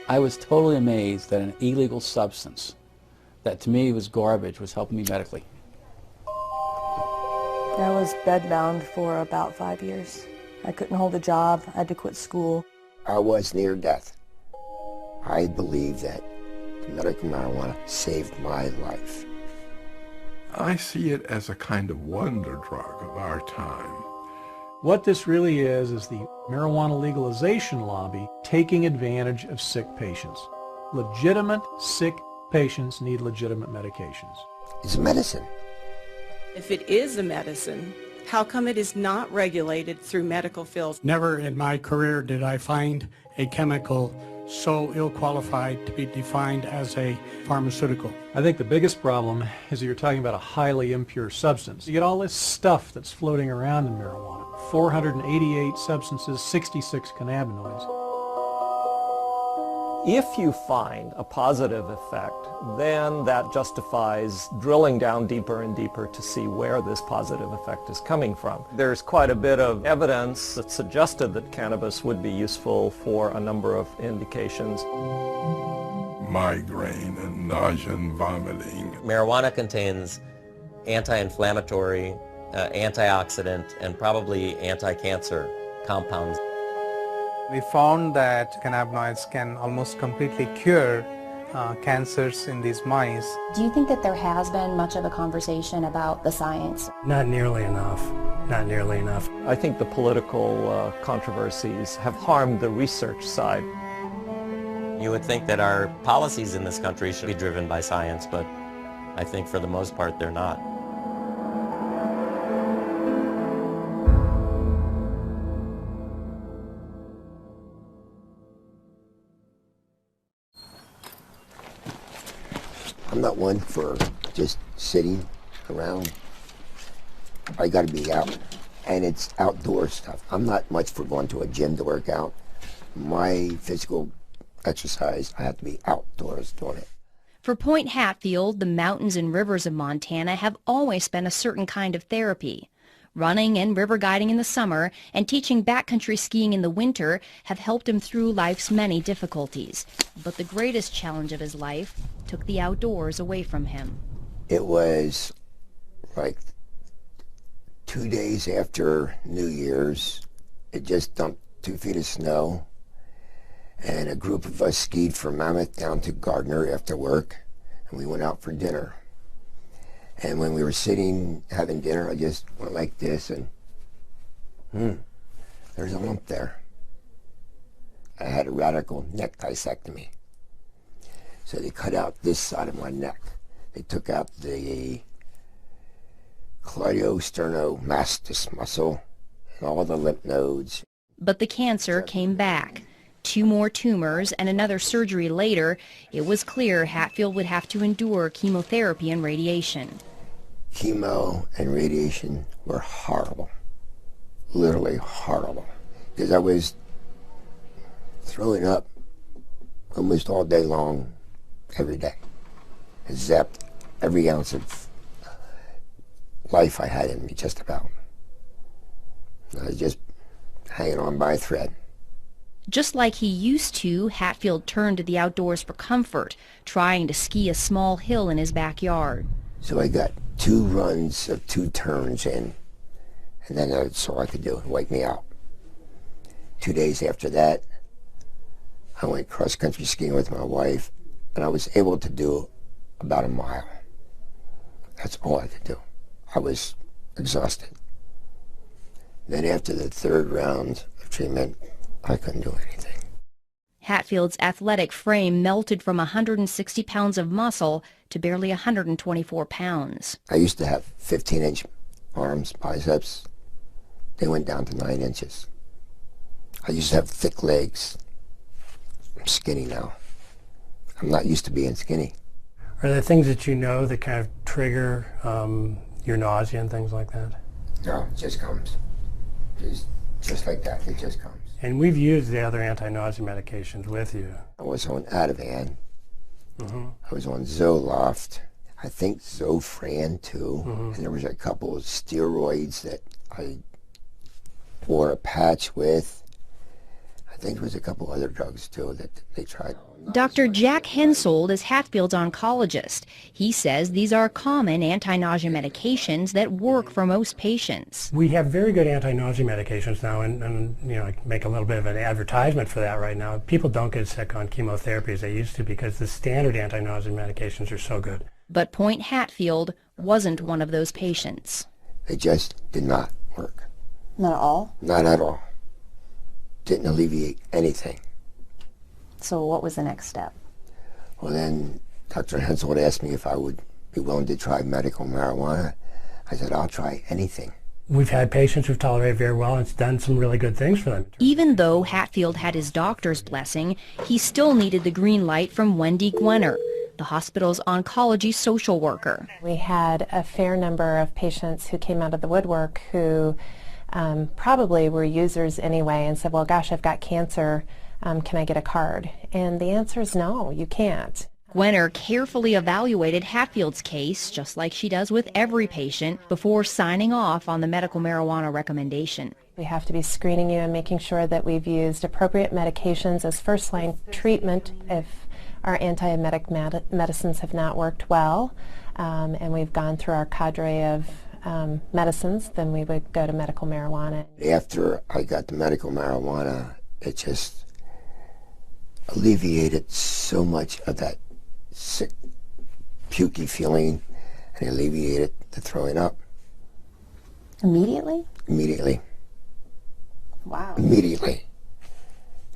I was totally amazed that an illegal substance that to me was garbage was helping me medically. I was bedbound for about 5 years. I couldn't hold a job. I had to quit school. I was near death. I believe that medical marijuana saved my life. I see it as a kind of wonder drug of our time. What this really is the marijuana legalization lobby taking advantage of sick patients. Legitimate sick patients need legitimate medications. It's medicine. If it is a medicine, how come it is not regulated through medical fields? Never in my career did I find a chemical so ill-qualified to be defined as a pharmaceutical. I think the biggest problem is that you're talking about a highly impure substance. You get all this stuff that's floating around in marijuana. 488 substances, 66 cannabinoids. If you find a positive effect, then that justifies drilling down deeper and deeper to see where this positive effect is coming from. There's quite a bit of evidence that suggested that cannabis would be useful for a number of indications. Migraine and nausea and vomiting. Marijuana contains anti-inflammatory, antioxidant, and probably anti-cancer compounds. We found that cannabinoids can almost completely cure cancers in these mice. Do you think that there has been much of a conversation about the science? Not nearly enough. Not nearly enough. I think the political controversies have harmed the research side. You would think that our policies in this country should be driven by science, but I think for the most part they're not. I'm not one for just sitting around. I got to be out, and it's outdoor stuff. I'm not much for going to a gym to work out. My physical exercise, I have to be outdoors doing it. For Point Hatfield, the mountains and rivers of Montana have always been a certain kind of therapy. Running and river guiding in the summer and teaching backcountry skiing in the winter have helped him through life's many difficulties. But the greatest challenge of his life took the outdoors away from him. It was like 2 days after New Year's. It just dumped 2 feet of snow, and a group of us skied from Mammoth down to Gardner after work, and we went out for dinner. And when we were sitting having dinner, I just went like this, and there's a lump there. I had a radical neck discectomy. So they cut out this side of my neck. They took out the cleidosterniomastus muscle and all the lymph nodes. But the cancer came back. 2 more tumors and another surgery later, it was clear Hatfield would have to endure chemotherapy and radiation. Chemo and radiation were horrible, literally horrible, because I was throwing up almost all day long, every day. I zapped every ounce of life I had in me, just about. I was just hanging on by a thread. Just like he used to, Hatfield turned to the outdoors for comfort, trying to ski a small hill in his backyard. So I got 2 runs of 2 turns in, and then that's all I could do, wipe me out. 2 days after that, I went cross-country skiing with my wife, and I was able to do about a mile. That's all I could do. I was exhausted. Then after the 3rd round of treatment, I couldn't do anything. Hatfield's athletic frame melted from 160 pounds of muscle to barely 124 pounds. I used to have 15-inch arms, biceps. They went down to 9 inches. I used to have thick legs. I'm skinny now. I'm not used to being skinny. Are there things that you know that kind of trigger your nausea and things like that? No, it just comes. Just like that, it just comes. And we've used the other anti-nausea medications with you. I was on Ativan. I was on Zoloft. I think Zofran too. And there was a couple of steroids that I wore a patch with. I think there was a couple other drugs too that they tried. Dr. Jack Hensold is Hatfield's oncologist. He says these are common anti-nausea medications that work for most patients. We have very good anti-nausea medications now, and you know, I make a little bit of an advertisement for that right now. People don't get sick on chemotherapy as they used to because the standard anti-nausea medications are so good. But Point Hatfield wasn't one of those patients. They just did not work. Not at all? Not at all. Didn't alleviate anything. So what was the next step? Well, then Dr. Hensold asked me if I would be willing to try medical marijuana. I said, I'll try anything. We've had patients who've tolerated very well, and it's done some really good things for them. Even though Hatfield had his doctor's blessing, he still needed the green light from Wendy Gwenner, the hospital's oncology social worker. We had a fair number of patients who came out of the woodwork who probably were users anyway and said, well, gosh, I've got cancer. Can I get a card? And the answer is no, you can't. Gwenner carefully evaluated Hatfield's case, just like she does with every patient, before signing off on the medical marijuana recommendation. We have to be screening you and making sure that we've used appropriate medications as first-line treatment if our antiemetic medicines have not worked well, and we've gone through our cadre of medicines, then we would go to medical marijuana. After I got the medical marijuana, it just alleviated so much of that sick, pukey feeling, and alleviated the throwing up. Immediately? Immediately. Wow. Immediately.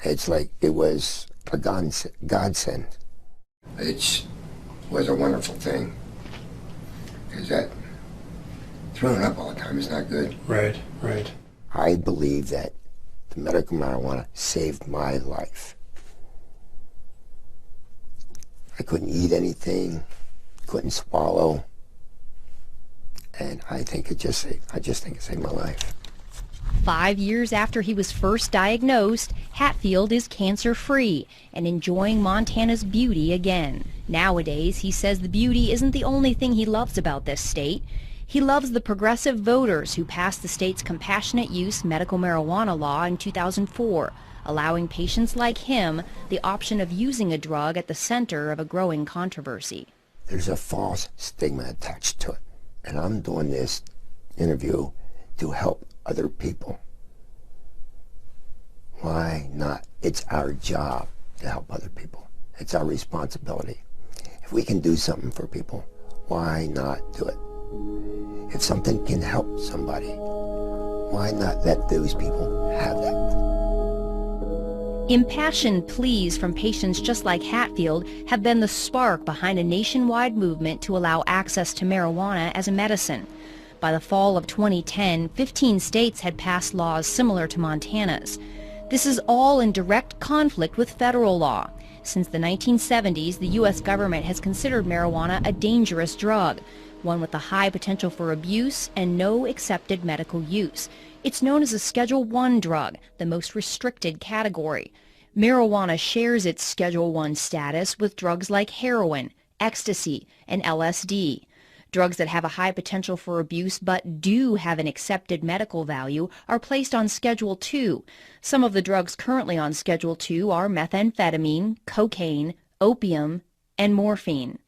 It's like it was a godsend. It was a wonderful thing. Because that throwing up all the time is not good. Right, right. I believe that the medical marijuana saved my life. I couldn't eat anything, couldn't swallow, and I just think it saved my life. 5 years after he was first diagnosed, Hatfield is cancer-free and enjoying Montana's beauty again. Nowadays, he says the beauty isn't the only thing he loves about this state. He loves the progressive voters who passed the state's compassionate use medical marijuana law in 2004, allowing patients like him the option of using a drug at the center of a growing controversy. There's a false stigma attached to it, and I'm doing this interview to help other people. Why not? It's our job to help other people. It's our responsibility. If we can do something for people, why not do it? If something can help somebody, why not let those people have that? Impassioned pleas from patients just like Hatfield have been the spark behind a nationwide movement to allow access to marijuana as a medicine. By the fall of 2010, 15 states had passed laws similar to Montana's. This is all in direct conflict with federal law. Since the 1970s, the U.S. government has considered marijuana a dangerous drug, one with a high potential for abuse and no accepted medical use. It's known as a Schedule I drug, the most restricted category. Marijuana shares its Schedule I status with drugs like heroin, ecstasy, and LSD. Drugs that have a high potential for abuse but do have an accepted medical value are placed on Schedule II. Some of the drugs currently on Schedule II are methamphetamine, cocaine, opium, and morphine.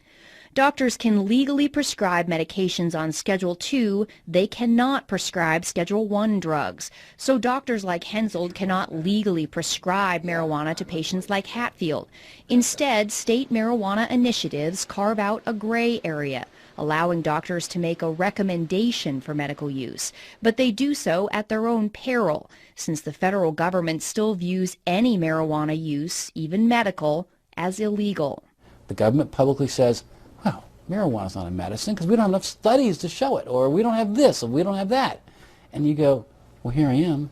Doctors can legally prescribe medications on Schedule II. They cannot prescribe Schedule I drugs. So doctors like Hensold cannot legally prescribe marijuana to patients like Hatfield. Instead, state marijuana initiatives carve out a gray area, allowing doctors to make a recommendation for medical use. But they do so at their own peril, since the federal government still views any marijuana use, even medical, as illegal. The government publicly says, well, marijuana's not a medicine because we don't have enough studies to show it, or we don't have this, or we don't have that. And you go, well, here I am.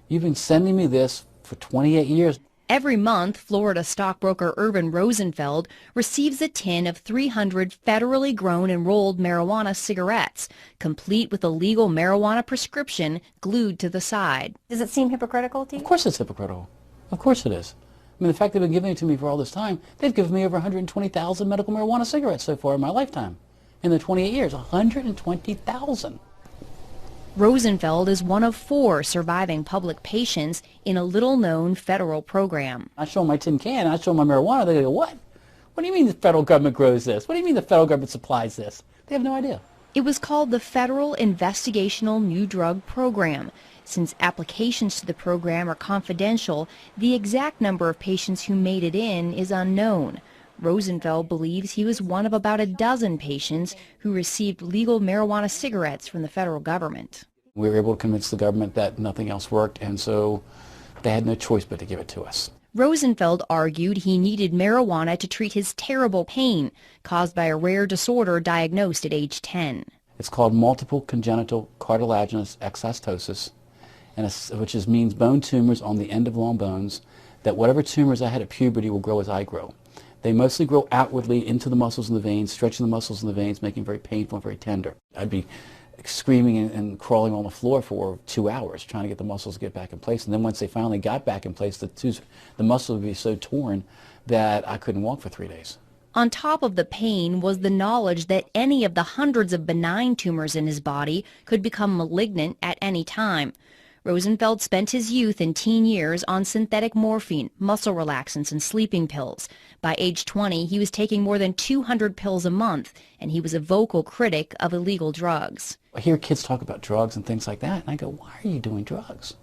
You've been sending me this for 28 years. Every month, Florida stockbroker Urban Rosenfeld receives a tin of 300 federally grown and rolled marijuana cigarettes, complete with a legal marijuana prescription glued to the side. Does it seem hypocritical to you? Of course it's hypocritical. Of course it is. I mean, the fact they've been giving it to me for all this time, they've given me over 120,000 medical marijuana cigarettes so far in my lifetime. In the 28 years, 120,000. Rosenfeld is one of 4 surviving public patients in a little-known federal program. I show them my tin can, I show them my marijuana, they go, what? What do you mean the federal government grows this? What do you mean the federal government supplies this? They have no idea. It was called the Federal Investigational New Drug Program. Since applications to the program are confidential, the exact number of patients who made it in is unknown. Rosenfeld believes he was one of about a dozen patients who received legal marijuana cigarettes from the federal government. We were able to convince the government that nothing else worked, and so they had no choice but to give it to us. Rosenfeld argued he needed marijuana to treat his terrible pain caused by a rare disorder diagnosed at age 10. It's called multiple congenital cartilaginous exostosis, which means bone tumors on the end of long bones, that whatever tumors I had at puberty will grow as I grow. They mostly grow outwardly into the muscles and the veins, stretching the muscles and the veins, making it very painful and very tender. I'd be screaming and crawling on the floor for 2 hours trying to get the muscles to get back in place. And then once they finally got back in place, the muscle would be so torn that I couldn't walk for 3 days. On top of the pain was the knowledge that any of the hundreds of benign tumors in his body could become malignant at any time. Rosenfeld spent his youth and teen years on synthetic morphine, muscle relaxants, and sleeping pills. By age 20, he was taking more than 200 pills a month, and he was a vocal critic of illegal drugs. I hear kids talk about drugs and things like that, and I go, why are you doing drugs?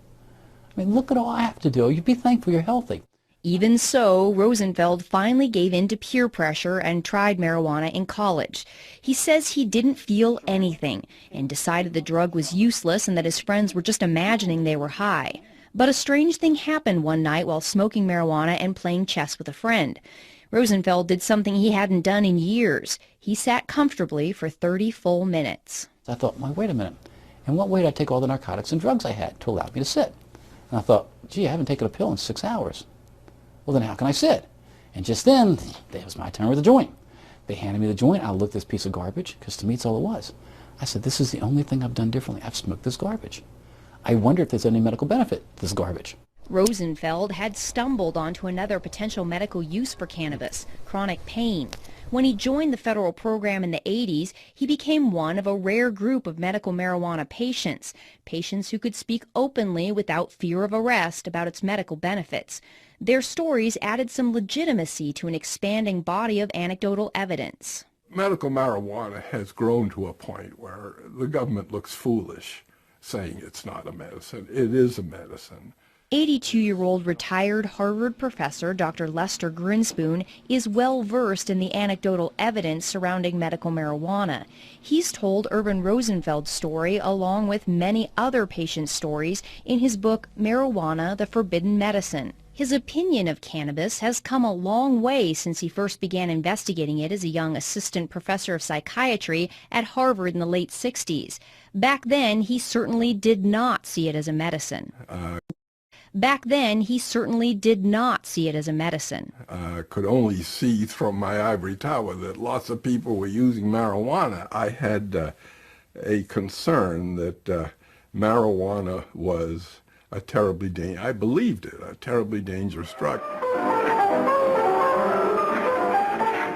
I mean, look at all I have to do. You'd be thankful you're healthy. Even so, Rosenfeld finally gave in to peer pressure and tried marijuana in college. He says he didn't feel anything and decided the drug was useless and that his friends were just imagining they were high. But a strange thing happened one night while smoking marijuana and playing chess with a friend. Rosenfeld did something he hadn't done in years. He sat comfortably for 30 full minutes. I thought, well, wait a minute. In what way did I take all the narcotics and drugs I had to allow me to sit? And I thought, gee, I haven't taken a pill in 6 hours. Well, then how can I sit? And just then, it was my turn with the joint. They handed me the joint. I looked at this piece of garbage, because to me it's all it was. I said, this is the only thing I've done differently. I've smoked this garbage. I wonder if there's any medical benefit to this garbage. Rosenfeld had stumbled onto another potential medical use for cannabis, chronic pain. When he joined the federal program in the 80s, he became one of a rare group of medical marijuana patients, patients who could speak openly without fear of arrest about its medical benefits. Their stories added some legitimacy to an expanding body of anecdotal evidence. Medical marijuana has grown to a point where the government looks foolish saying it's not a medicine. It is a medicine. 82-year-old retired Harvard professor Dr. Lester Grinspoon is well versed in the anecdotal evidence surrounding medical marijuana. He's told Ervin Rosenfeld's story along with many other patient stories in his book Marijuana, the Forbidden Medicine. His opinion of cannabis has come a long way since he first began investigating it as a young assistant professor of psychiatry at Harvard in the late 60s. Back then, he certainly did not see it as a medicine. Back then, he certainly did not see it as a medicine. Could only see from my ivory tower that lots of people were using marijuana. I had a concern that marijuana was a terribly I believed it, a terribly dangerous drug.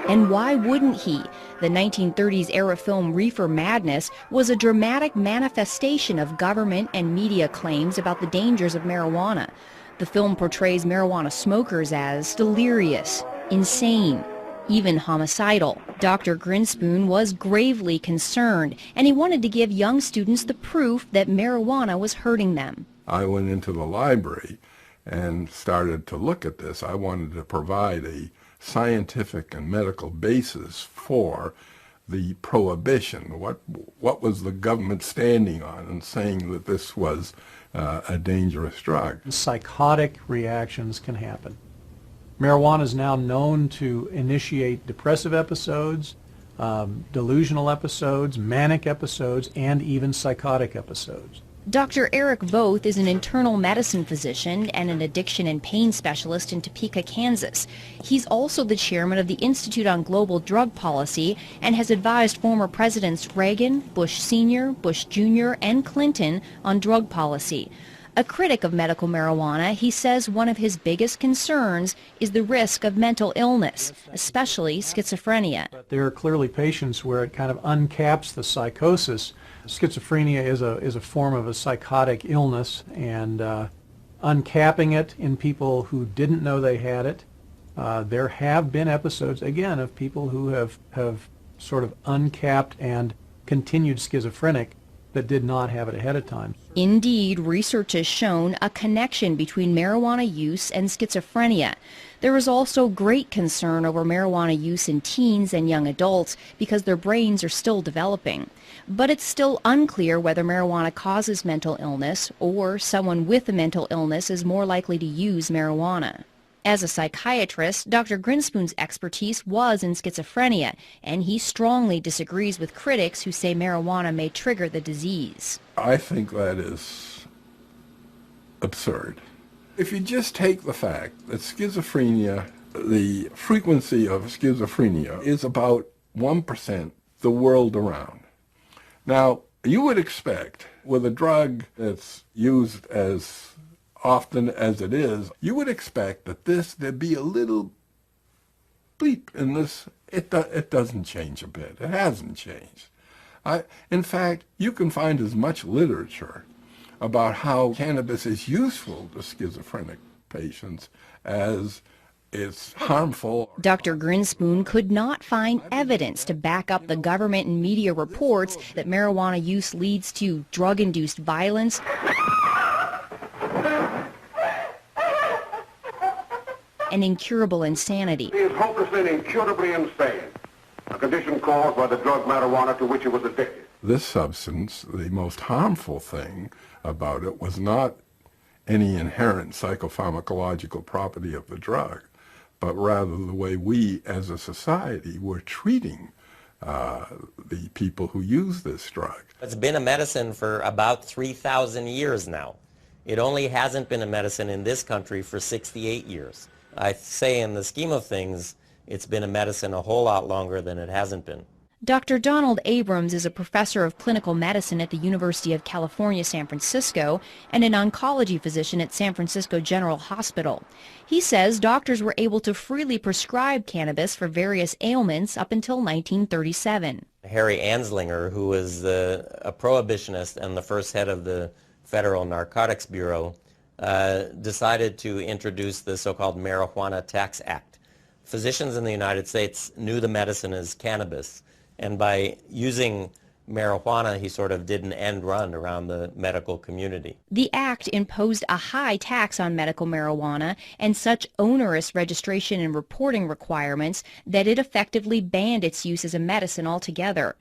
And why wouldn't he? The 1930s era film Reefer Madness was a dramatic manifestation of government and media claims about the dangers of marijuana. The film portrays marijuana smokers as delirious, insane, even homicidal. Dr. Grinspoon was gravely concerned, and he wanted to give young students the proof that marijuana was hurting them. I went into the library and started to look at this. I wanted to provide a scientific and medical basis for the prohibition. What was the government standing on and saying that this was a dangerous drug? Psychotic reactions can happen. Marijuana is now known to initiate depressive episodes, delusional episodes, manic episodes, and even psychotic episodes. Dr. Eric Voth is an internal medicine physician and an addiction and pain specialist in Topeka, Kansas. He's also the chairman of the Institute on Global Drug Policy and has advised former presidents Reagan, Bush Sr., Bush Jr., and Clinton on drug policy. A critic of medical marijuana, he says one of his biggest concerns is the risk of mental illness, especially schizophrenia. There are clearly patients where it kind of uncaps the psychosis Schizophrenia is a form of a psychotic illness, and uncapping it in people who didn't know they had it. There have been episodes, again, of people who have sort of uncapped and continued schizophrenic that did not have it ahead of time. Indeed, research has shown a connection between marijuana use and schizophrenia. There is also great concern over marijuana use in teens and young adults because their brains are still developing. But it's still unclear whether marijuana causes mental illness or someone with a mental illness is more likely to use marijuana. As a psychiatrist, Dr. Grinspoon's expertise was in schizophrenia, and he strongly disagrees with critics who say marijuana may trigger the disease. I think that is absurd. If you just take the fact that schizophrenia, the frequency of schizophrenia is about 1% the world around. Now, you would expect with a drug that's used as often as it is, you would expect that there'd be a little bleep in this. It doesn't change a bit. It hasn't changed. In fact, you can find as much literature about how cannabis is useful to schizophrenic patients as it's harmful. Dr. Grinspoon could not find evidence to back up the government and media reports that marijuana use leads to drug-induced violence, and incurable insanity. He is hopelessly and incurably insane, a condition caused by the drug marijuana to which he was addicted. This substance, the most harmful thing about it was not any inherent psychopharmacological property of the drug, but rather the way we as a society were treating the people who use this drug. It's been a medicine for about 3,000 years now. It only hasn't been a medicine in this country for 68 years. I say in the scheme of things, it's been a medicine a whole lot longer than it hasn't been. Dr. Donald Abrams is a professor of clinical medicine at the University of California, San Francisco, and an oncology physician at San Francisco General Hospital. He says doctors were able to freely prescribe cannabis for various ailments up until 1937. Harry Anslinger, who was a prohibitionist and the first head of the Federal Narcotics Bureau, decided to introduce the so-called Marijuana Tax Act. Physicians in the United States knew the medicine as cannabis, and by using marijuana, he sort of did an end run around the medical community. The act imposed a high tax on medical marijuana and such onerous registration and reporting requirements that it effectively banned its use as a medicine altogether.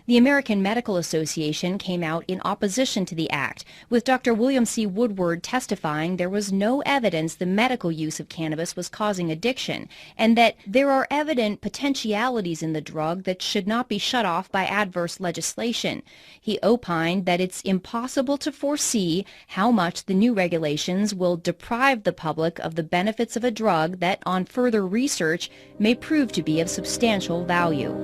The American Medical Association came out in opposition to the act, with Dr. William C. Woodward testifying there was no evidence the medical use of cannabis was causing addiction, and that there are evident potentialities in the drug that should not be shut off by adverse legislation. He opined that it's impossible to foresee how much the new regulations will deprive the public of the benefits of a drug that, on further research, may prove to be of substantial value.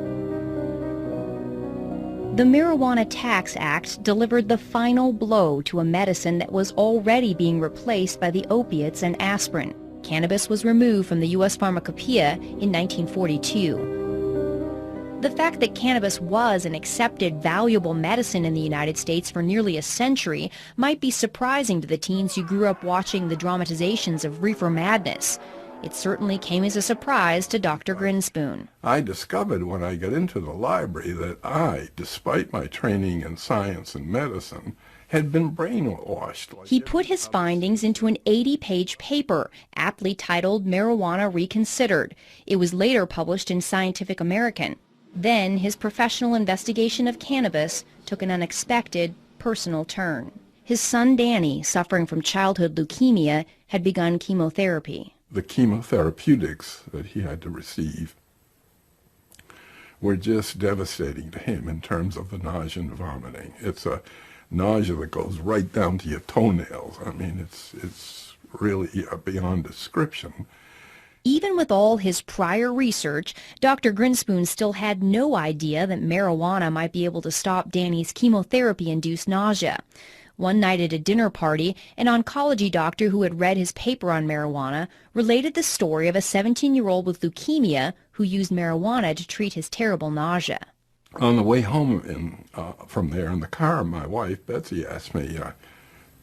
The Marijuana Tax Act delivered the final blow to a medicine that was already being replaced by the opiates and aspirin. Cannabis was removed from the U.S. Pharmacopoeia in 1942. The fact that cannabis was an accepted, valuable medicine in the United States for nearly a century might be surprising to the teens who grew up watching the dramatizations of Reefer Madness. It certainly came as a surprise to Dr. Grinspoon. I discovered when I got into the library that I, despite my training in science and medicine, had been brainwashed. He put his findings into an 80-page paper, aptly titled Marijuana Reconsidered. It was later published in Scientific American. Then his professional investigation of cannabis took an unexpected, personal turn. His son Danny, suffering from childhood leukemia, had begun chemotherapy. The chemotherapeutics that he had to receive were just devastating to him in terms of the nausea and vomiting. It's a nausea that goes right down to your toenails. I mean, it's really beyond description. Even with all his prior research, Dr. Grinspoon still had no idea that marijuana might be able to stop Danny's chemotherapy-induced nausea. One night at a dinner party, an oncology doctor who had read his paper on marijuana related the story of a 17-year-old with leukemia who used marijuana to treat his terrible nausea. On the way home from there in the car, my wife, Betsy, asked me,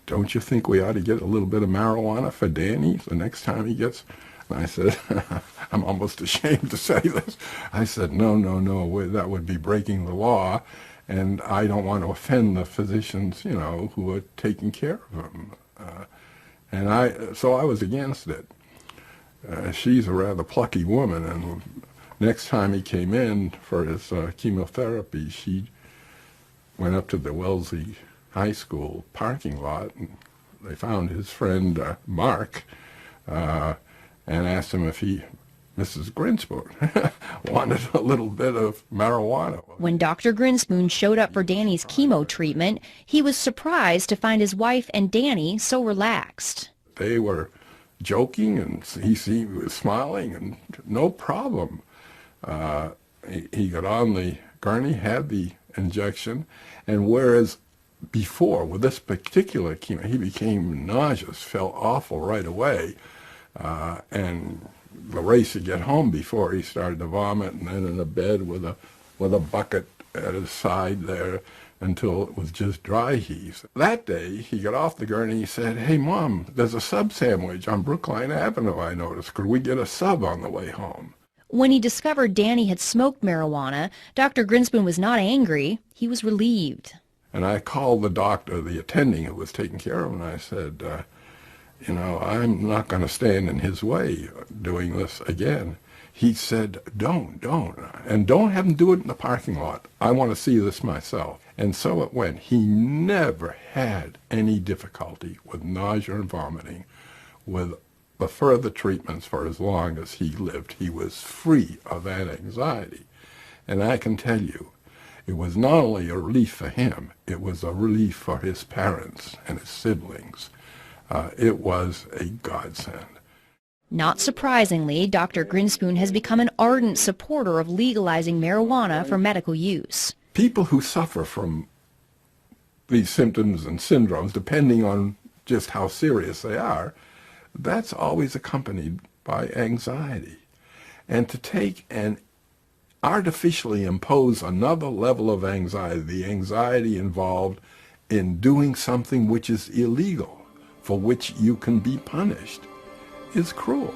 don't you think we ought to get a little bit of marijuana for Danny the next time he gets... And I said, I'm almost ashamed to say this. I said, no, that would be breaking the law, and I don't want to offend the physicians, who are taking care of him. So I was against it. She's a rather plucky woman, and next time he came in for his chemotherapy, she went up to the Wellesley High School parking lot, and they found his friend Mark, and asked him if Mrs. Grinspoon, wanted a little bit of marijuana. When Dr. Grinspoon showed up for Danny's chemo treatment, he was surprised to find his wife and Danny so relaxed. They were joking, and he was smiling, and no problem. He got on the gurney, had the injection, and whereas before, with this particular chemo, he became nauseous, felt awful right away, and the race to get home before he started to vomit, and then in a bed with a bucket at his side there until it was just dry heaves. That day, he got off the gurney, he said, "Hey, Mom, there's a sub sandwich on Brookline Avenue, I noticed. Could we get a sub on the way home?" When he discovered Danny had smoked marijuana, Dr. Grinspoon was not angry. He was relieved. And I called the doctor, the attending who was taking care of him, and I said, I'm not going to stand in his way doing this again. He said, don't. And don't have him do it in the parking lot. I want to see this myself. And so it went. He never had any difficulty with nausea and vomiting. With the further treatments for as long as he lived, he was free of that anxiety. And I can tell you, it was not only a relief for him, it was a relief for his parents and his siblings. It was a godsend. Not surprisingly, Dr. Grinspoon has become an ardent supporter of legalizing marijuana for medical use. People who suffer from these symptoms and syndromes, depending on just how serious they are, that's always accompanied by anxiety. And to take and artificially impose another level of anxiety, the anxiety involved in doing something which is illegal, for which you can be punished, is cruel.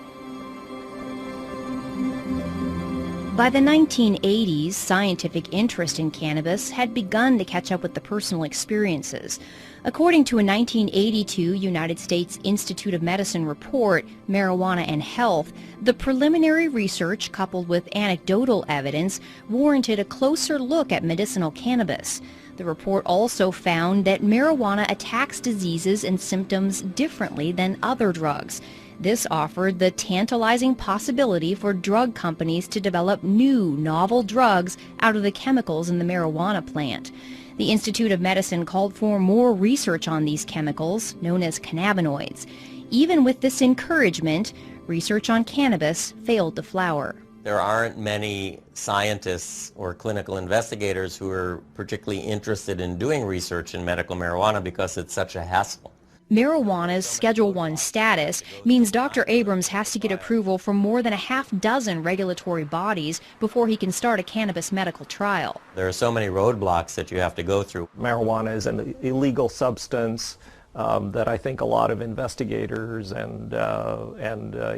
By the 1980s, scientific interest in cannabis had begun to catch up with the personal experiences. According to a 1982 United States Institute of Medicine report, Marijuana and Health, the preliminary research coupled with anecdotal evidence warranted a closer look at medicinal cannabis. The report also found that marijuana attacks diseases and symptoms differently than other drugs. This offered the tantalizing possibility for drug companies to develop new, novel drugs out of the chemicals in the marijuana plant. The Institute of Medicine called for more research on these chemicals, known as cannabinoids. Even with this encouragement, research on cannabis failed to flower. There aren't many scientists or clinical investigators who are particularly interested in doing research in medical marijuana because it's such a hassle. Marijuana's Schedule I status means Dr. Abrams has to get approval from more than a half dozen regulatory bodies before he can start a cannabis medical trial. There are so many roadblocks that you have to go through. Marijuana is an illegal substance that I think a lot of investigators and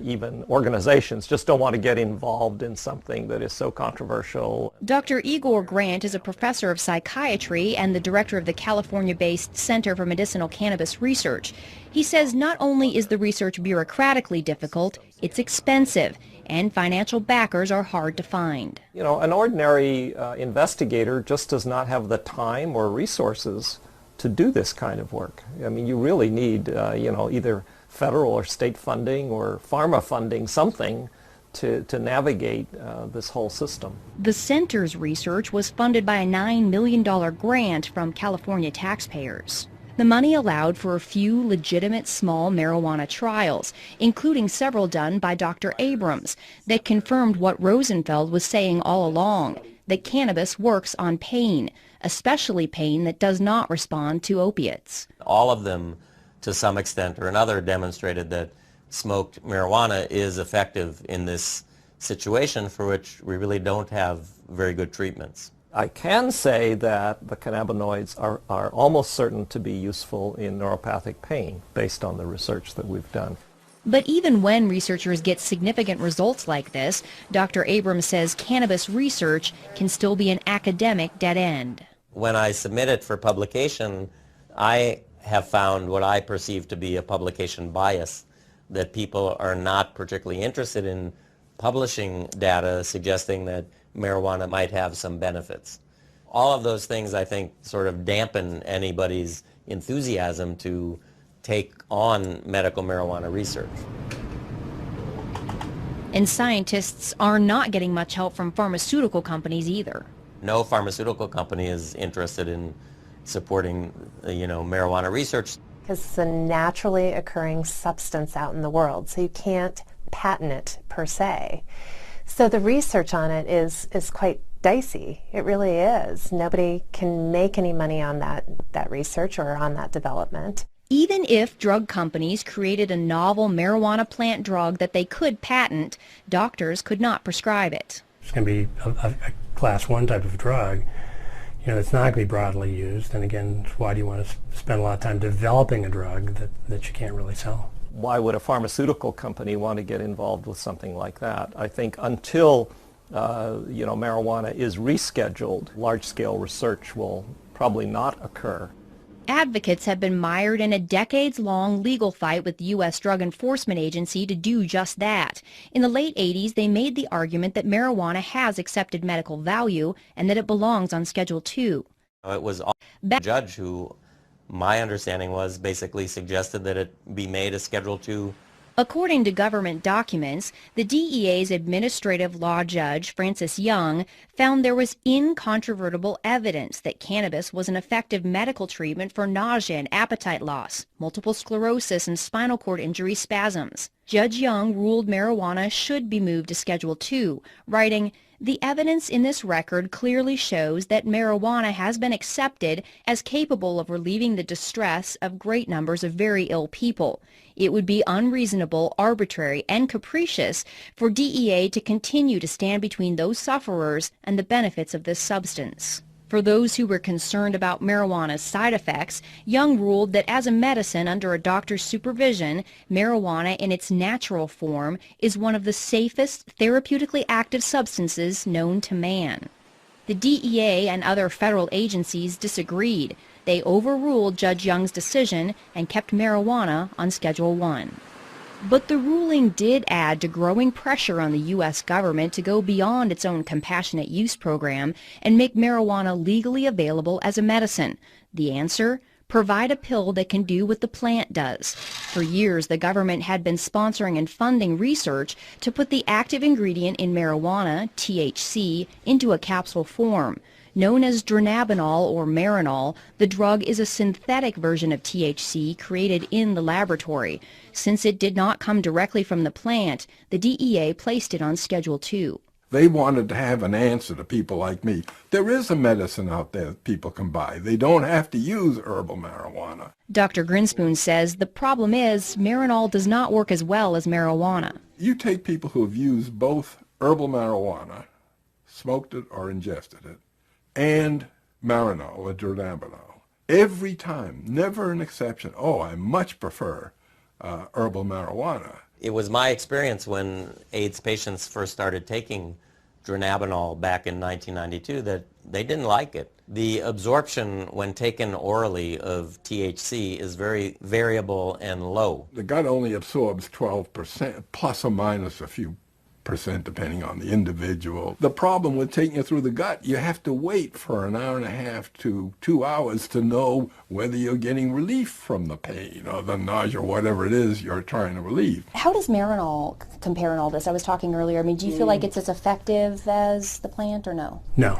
even organizations just don't want to get involved in something that is so controversial. Dr. Igor Grant is a professor of psychiatry and the director of the California-based Center for Medicinal Cannabis Research. He says not only is the research bureaucratically difficult, it's expensive, and financial backers are hard to find. You know, an ordinary investigator just does not have the time or resources to do this kind of work. I mean, you really need, either federal or state funding or pharma funding, something to navigate this whole system. The center's research was funded by a $9 million grant from California taxpayers. The money allowed for a few legitimate small marijuana trials, including several done by Dr. Abrams, that confirmed what Rosenfeld was saying all along, that cannabis works on pain, especially pain that does not respond to opiates. All of them, to some extent or another, demonstrated that smoked marijuana is effective in this situation for which we really don't have very good treatments. I can say that the cannabinoids are almost certain to be useful in neuropathic pain based on the research that we've done. But even when researchers get significant results like this, Dr. Abrams says cannabis research can still be an academic dead end. When I submit it for publication, I have found what I perceive to be a publication bias, that people are not particularly interested in publishing data suggesting that marijuana might have some benefits. All of those things, I think, sort of dampen anybody's enthusiasm to take on medical marijuana research. And scientists are not getting much help from pharmaceutical companies either. No pharmaceutical company is interested in supporting, marijuana research. Because it's a naturally occurring substance out in the world, so you can't patent it per se. So the research on it is quite dicey. It really is. Nobody can make any money on that research or on that development. Even if drug companies created a novel marijuana plant drug that they could patent, doctors could not prescribe it. It's going to be a class 1 type of drug. It's not going to be broadly used. And again, why do you want to spend a lot of time developing a drug that you can't really sell? Why would a pharmaceutical company want to get involved with something like that? I think until marijuana is rescheduled, large-scale research will probably not occur. Advocates have been mired in a decades-long legal fight with the U.S. Drug Enforcement Agency to do just that. In the late 80s, they made the argument that marijuana has accepted medical value and that it belongs on Schedule II. It was the judge who, my understanding was, basically suggested that it be made a Schedule II. According to government documents, the DEA's administrative law judge, Francis Young, found there was incontrovertible evidence that cannabis was an effective medical treatment for nausea and appetite loss, multiple sclerosis, and spinal cord injury spasms. Judge Young ruled marijuana should be moved to Schedule II, writing, "The evidence in this record clearly shows that marijuana has been accepted as capable of relieving the distress of great numbers of very ill people. It would be unreasonable, arbitrary, and capricious for DEA to continue to stand between those sufferers and the benefits of this substance." For those who were concerned about marijuana's side effects, Young ruled that as a medicine under a doctor's supervision, marijuana in its natural form is one of the safest therapeutically active substances known to man. The DEA and other federal agencies disagreed. They overruled Judge Young's decision and kept marijuana on Schedule I. But the ruling did add to growing pressure on the U.S. government to go beyond its own compassionate use program and make marijuana legally available as a medicine. The answer? Provide a pill that can do what the plant does. For years, the government had been sponsoring and funding research to put the active ingredient in marijuana, THC, into a capsule form. Known as dronabinol or Marinol, the drug is a synthetic version of THC created in the laboratory. Since it did not come directly from the plant, the DEA placed it on Schedule II. They wanted to have an answer to people like me. There is a medicine out there that people can buy. They don't have to use herbal marijuana. Dr. Grinspoon says the problem is Marinol does not work as well as marijuana. You take people who have used both herbal marijuana, smoked it or ingested it, and Marinol or dronabinol. Every time, never an exception. Oh, I much prefer herbal marijuana. It was my experience when AIDS patients first started taking dronabinol back in 1992 that they didn't like it. The absorption when taken orally of THC is very variable and low. The gut only absorbs 12%, plus or minus a few percent depending on the individual. The problem with taking it through the gut, you have to wait for an hour and a half to 2 hours to know whether you're getting relief from the pain or the nausea or whatever it is you're trying to relieve. How does Marinol compare in all this? I was talking earlier. I mean, do you feel like it's as effective as the plant or no? No.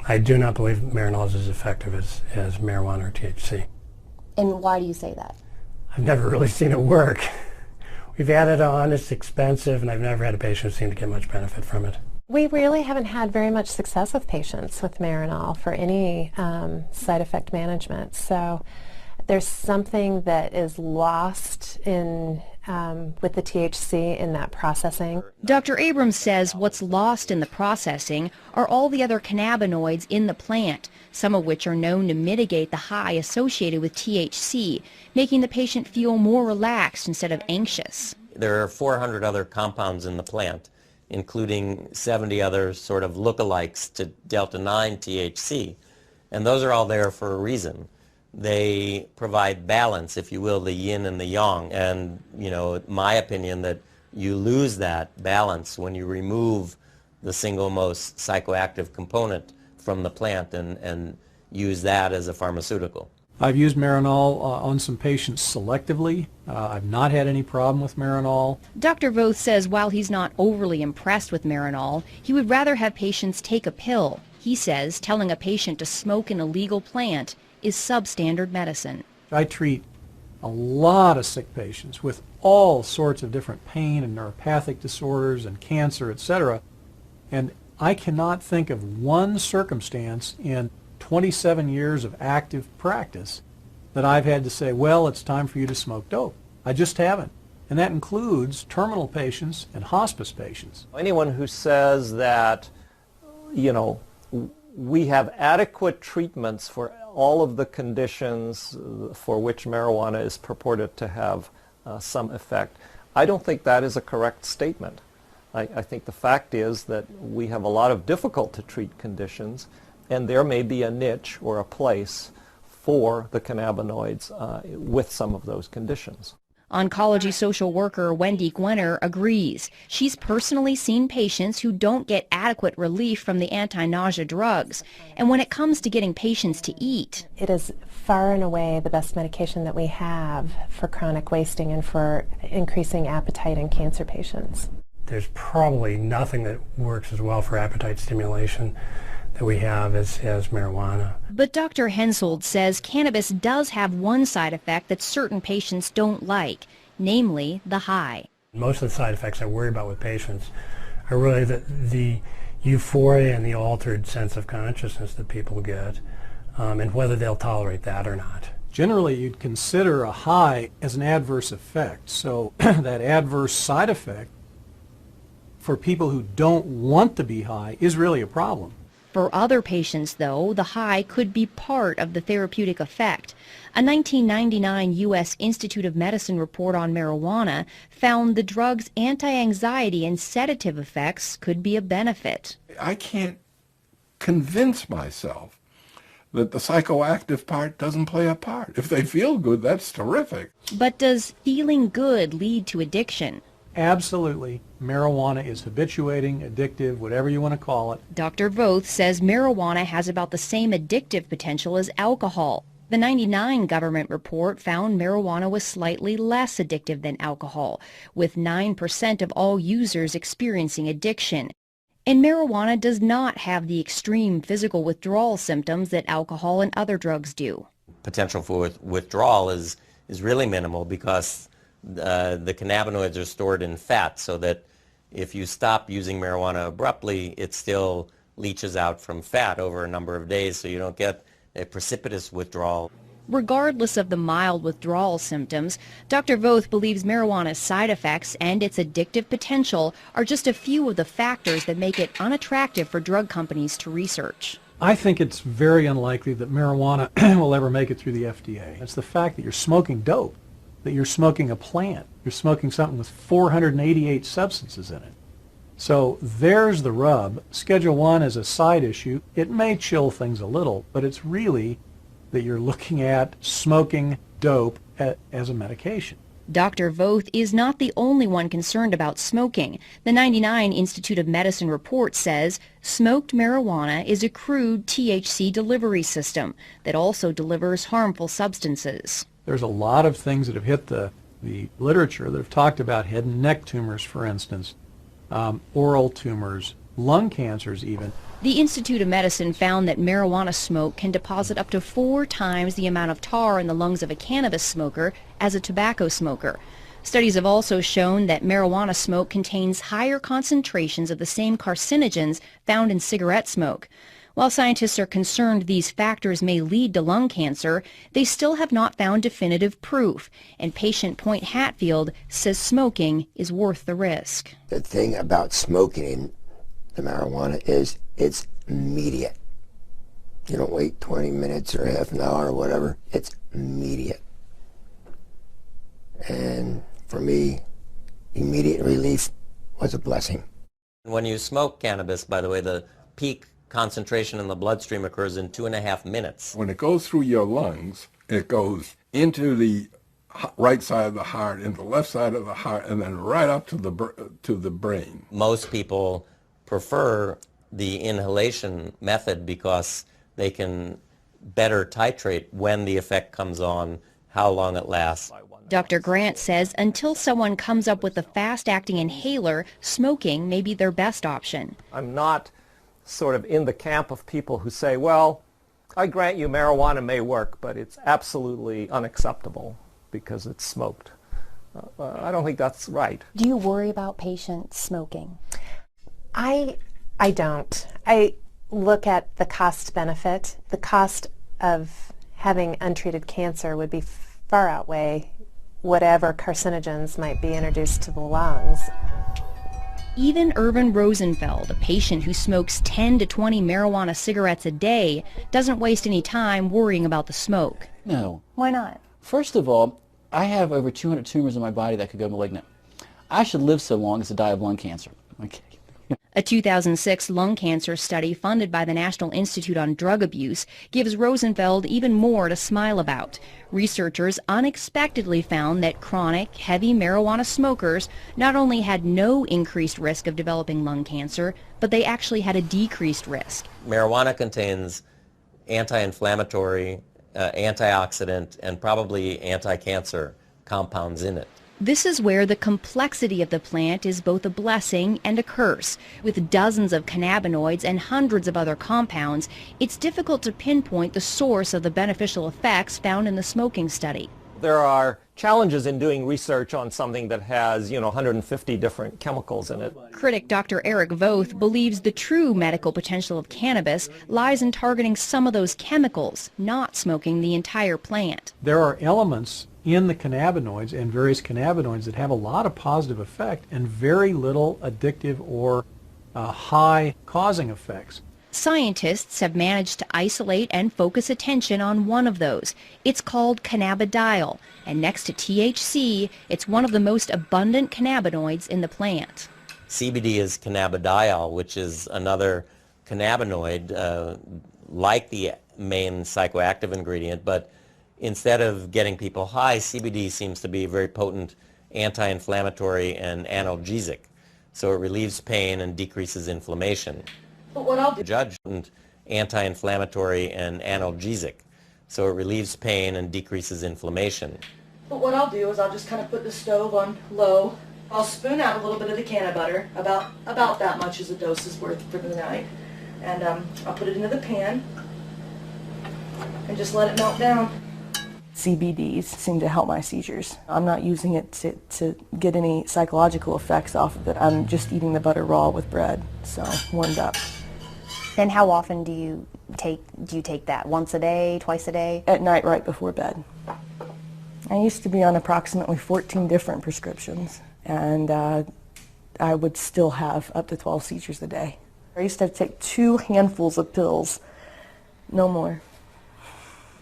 I do not believe Marinol is as effective as marijuana or THC. And why do you say that? I've never really seen it work. We've had it on, it's expensive, and I've never had a patient who seemed to get much benefit from it. We really haven't had very much success with patients with Marinol for any side effect management. So there's something that is lost in with the THC in that processing. Dr. Abrams says what's lost in the processing are all the other cannabinoids in the plant, some of which are known to mitigate the high associated with THC, making the patient feel more relaxed instead of anxious. There are 400 other compounds in the plant, including 70 other sort of lookalikes to delta-9 THC, and those are all there for a reason. They provide balance, if you will, the yin and the yang, and my opinion that you lose that balance when you remove the single most psychoactive component from the plant and use that as a pharmaceutical. I've used Marinol on some patients selectively. I've not had any problem with Marinol. Dr. Voth says while he's not overly impressed with Marinol, he would rather have patients take a pill. He says telling a patient to smoke an illegal plant is substandard medicine. I treat a lot of sick patients with all sorts of different pain and neuropathic disorders and cancer, etc. And I cannot think of one circumstance in 27 years of active practice that I've had to say, well, it's time for you to smoke dope. I just haven't. And that includes terminal patients and hospice patients. Anyone who says that, we have adequate treatments for all of the conditions for which marijuana is purported to have some effect, I don't think that is a correct statement. I think the fact is that we have a lot of difficult to treat conditions, and there may be a niche or a place for the cannabinoids with some of those conditions. Oncology social worker Wendy Gwenner agrees. She's personally seen patients who don't get adequate relief from the anti-nausea drugs. And when it comes to getting patients to eat, it is far and away the best medication that we have for chronic wasting and for increasing appetite in cancer patients. There's probably nothing that works as well for appetite stimulation that we have as marijuana. But Dr. Hensold says cannabis does have one side effect that certain patients don't like, namely the high. Most of the side effects I worry about with patients are really the euphoria and the altered sense of consciousness that people get, and whether they'll tolerate that or not. Generally, you'd consider a high as an adverse effect. So that adverse side effect for people who don't want to be high is really a problem. For other patients, though, the high could be part of the therapeutic effect. A 1999 U.S. Institute of Medicine report on marijuana found the drug's anti-anxiety and sedative effects could be a benefit. I can't convince myself that the psychoactive part doesn't play a part. If they feel good, that's terrific. But does feeling good lead to addiction? Absolutely. Marijuana is habituating, addictive, whatever you want to call it. Dr. Voth says marijuana has about the same addictive potential as alcohol. The 1999 government report found marijuana was slightly less addictive than alcohol, with 9% of all users experiencing addiction. And marijuana does not have the extreme physical withdrawal symptoms that alcohol and other drugs do. Potential for withdrawal is really minimal because the cannabinoids are stored in fat, so that if you stop using marijuana abruptly, it still leaches out from fat over a number of days, so you don't get a precipitous withdrawal. Regardless of the mild withdrawal symptoms, Dr. Voth believes marijuana's side effects and its addictive potential are just a few of the factors that make it unattractive for drug companies to research. I think it's very unlikely that marijuana will ever make it through the FDA. It's the fact that you're smoking dope, that you're smoking a plant. You're smoking something with 488 substances in it. So there's the rub. Schedule 1 is a side issue. It may chill things a little, but it's really that you're looking at smoking dope as a medication. Dr. Voth is not the only one concerned about smoking. The 1999 Institute of Medicine report says smoked marijuana is a crude THC delivery system that also delivers harmful substances. There's a lot of things that have hit the literature that have talked about head and neck tumors, for instance, oral tumors, lung cancers even. The Institute of Medicine found that marijuana smoke can deposit up to 4 times the amount of tar in the lungs of a cannabis smoker as a tobacco smoker. Studies have also shown that marijuana smoke contains higher concentrations of the same carcinogens found in cigarette smoke. While scientists are concerned these factors may lead to lung cancer, they still have not found definitive proof, and patient Point Hatfield says smoking is worth the risk. The thing about smoking the marijuana is it's immediate. You don't wait 20 minutes or half an hour or whatever. It's immediate. And for me, immediate relief was a blessing. When you smoke cannabis, by the way, the peak concentration in the bloodstream occurs in 2.5 minutes. When it goes through your lungs, it goes into the right side of the heart, into the left side of the heart, and then right up to the brain. Most people prefer the inhalation method because they can better titrate when the effect comes on, how long it lasts. Dr. Grant says until someone comes up with a fast-acting inhaler, smoking may be their best option. I'm not sort of in the camp of people who say, well, I grant you marijuana may work, but it's absolutely unacceptable because it's smoked. I don't think that's right. Do you worry about patients smoking? I don't. I look at the cost benefit. The cost of having untreated cancer would be far outweigh whatever carcinogens might be introduced to the lungs. Even Irvin Rosenfeld, a patient who smokes 10 to 20 marijuana cigarettes a day, doesn't waste any time worrying about the smoke. No. Why not? First of all, I have over 200 tumors in my body that could go malignant. I should live so long as to die of lung cancer. Okay. A 2006 lung cancer study funded by the National Institute on Drug Abuse gives Rosenfeld even more to smile about. Researchers unexpectedly found that chronic, heavy marijuana smokers not only had no increased risk of developing lung cancer, but they actually had a decreased risk. Marijuana contains anti-inflammatory, antioxidant, and probably anti-cancer compounds in it. This is where the complexity of the plant is both a blessing and a curse. With dozens of cannabinoids and hundreds of other compounds, it's difficult to pinpoint the source of the beneficial effects found in the smoking study. There are challenges in doing research on something that has, 150 different chemicals in it. Critic Dr. Eric Voth believes the true medical potential of cannabis lies in targeting some of those chemicals, not smoking the entire plant. There are elements in the cannabinoids and various cannabinoids that have a lot of positive effect and very little addictive or high causing effects. Scientists have managed to isolate and focus attention on one of those. It's called cannabidiol, and next to THC, it's one of the most abundant cannabinoids in the plant. CBD is cannabidiol, which is another cannabinoid like the main psychoactive ingredient, but instead of getting people high, CBD seems to be a very potent anti-inflammatory and analgesic. So it relieves pain and decreases inflammation. But what I'll do... Judged anti-inflammatory and analgesic. So it relieves pain and decreases inflammation. But what I'll do is I'll just kind of put the stove on low. I'll spoon out a little bit of the canna butter, about that much as a dose is worth for the night. And I'll put it into the pan and just let it melt down. CBDs seem to help my seizures. I'm not using it to get any psychological effects off of it. I'm just eating the butter raw with bread, so warmed up. And how often do you take that? Once a day, twice a day? At night right before bed. I used to be on approximately 14 different prescriptions, and I would still have up to 12 seizures a day. I used to have to take 2 handfuls of pills, no more.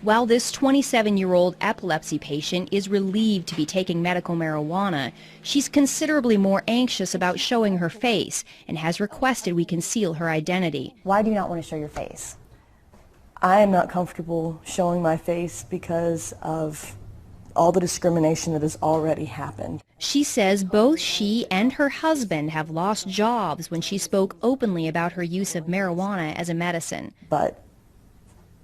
While this 27-year-old epilepsy patient is relieved to be taking medical marijuana, she's considerably more anxious about showing her face and has requested we conceal her identity. Why do you not want to show your face? I am not comfortable showing my face because of all the discrimination that has already happened. She says both she and her husband have lost jobs when she spoke openly about her use of marijuana as a medicine. But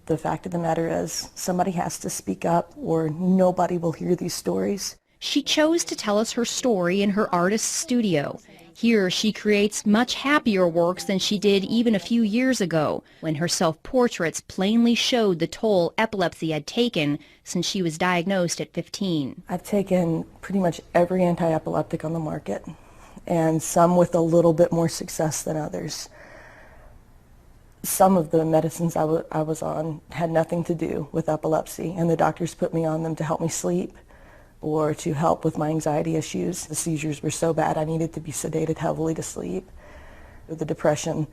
the fact of the matter is, somebody has to speak up or nobody will hear these stories. She chose to tell us her story in her artist's studio. Here she creates much happier works than she did even a few years ago, when her self-portraits plainly showed the toll epilepsy had taken since she was diagnosed at 15. I've taken pretty much every anti-epileptic on the market, and some with a little bit more success than others. Some of the medicines I was on had nothing to do with epilepsy, and the doctors put me on them to help me sleep or to help with my anxiety issues. The seizures were so bad I needed to be sedated heavily to sleep. The depression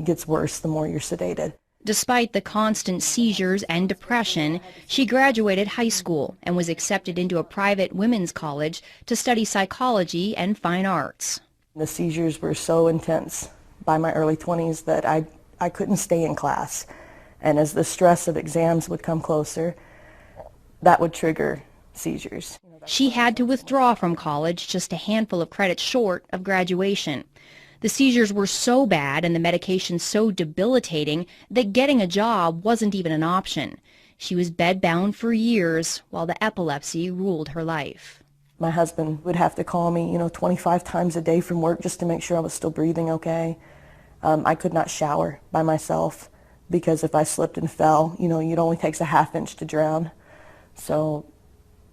gets worse the more you're sedated. Despite the constant seizures and depression, she graduated high school and was accepted into a private women's college to study psychology and fine arts. The seizures were so intense by my early 20s that I couldn't stay in class. And as the stress of exams would come closer, that would trigger seizures. She had to withdraw from college just a handful of credits short of graduation. The seizures were so bad and the medication so debilitating that getting a job wasn't even an option. She was bedbound for years while the epilepsy ruled her life. My husband would have to call me, 25 times a day from work just to make sure I was still breathing okay. I could not shower by myself because if I slipped and fell, it only takes a half inch to drown. So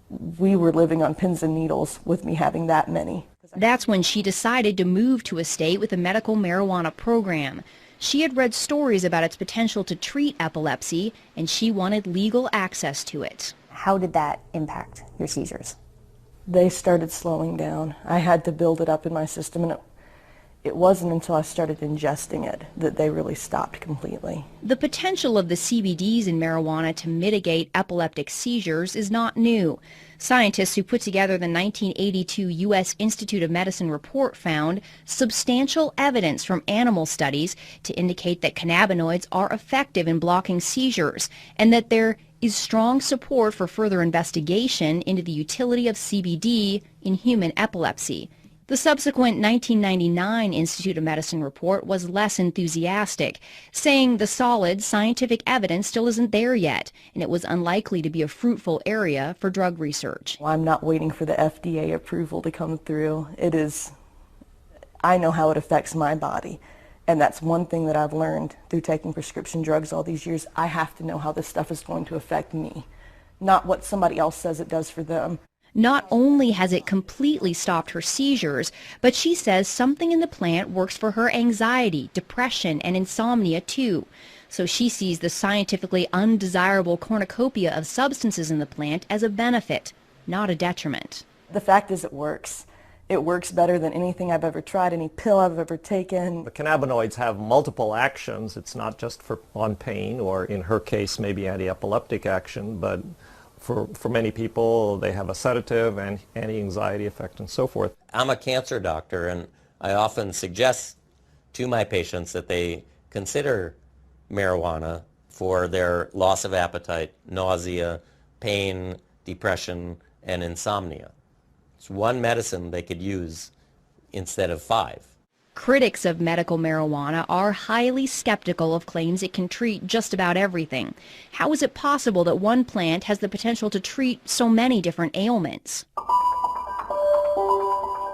we were living on pins and needles with me having that many. That's when she decided to move to a state with a medical marijuana program. She had read stories about its potential to treat epilepsy, and she wanted legal access to it. How did that impact your seizures? They started slowing down. I had to build it up in my system, and it wasn't until I started ingesting it that they really stopped completely. The potential of the CBDs in marijuana to mitigate epileptic seizures is not new. Scientists who put together the 1982 U.S. Institute of Medicine report found substantial evidence from animal studies to indicate that cannabinoids are effective in blocking seizures and that there is strong support for further investigation into the utility of CBD in human epilepsy. The subsequent 1999 Institute of Medicine report was less enthusiastic, saying the solid scientific evidence still isn't there yet, and it was unlikely to be a fruitful area for drug research. I'm not waiting for the FDA approval to come through. I know how it affects my body, and that's one thing that I've learned through taking prescription drugs all these years. I have to know how this stuff is going to affect me, not what somebody else says it does for them. Not only has it completely stopped her seizures, but she says something in the plant works for her anxiety, depression, and insomnia too. So she sees the scientifically undesirable cornucopia of substances in the plant as a benefit, not a detriment. The fact is it works. It works better than anything I've ever tried, any pill I've ever taken. The cannabinoids have multiple actions. It's not just on pain or, in her case, maybe anti-epileptic action, but for many people, they have a sedative and anti-anxiety effect and so forth. I'm a cancer doctor, and I often suggest to my patients that they consider marijuana for their loss of appetite, nausea, pain, depression, and insomnia. It's one medicine they could use instead of 5. Critics of medical marijuana are highly skeptical of claims it can treat just about everything. How is it possible that one plant has the potential to treat so many different ailments?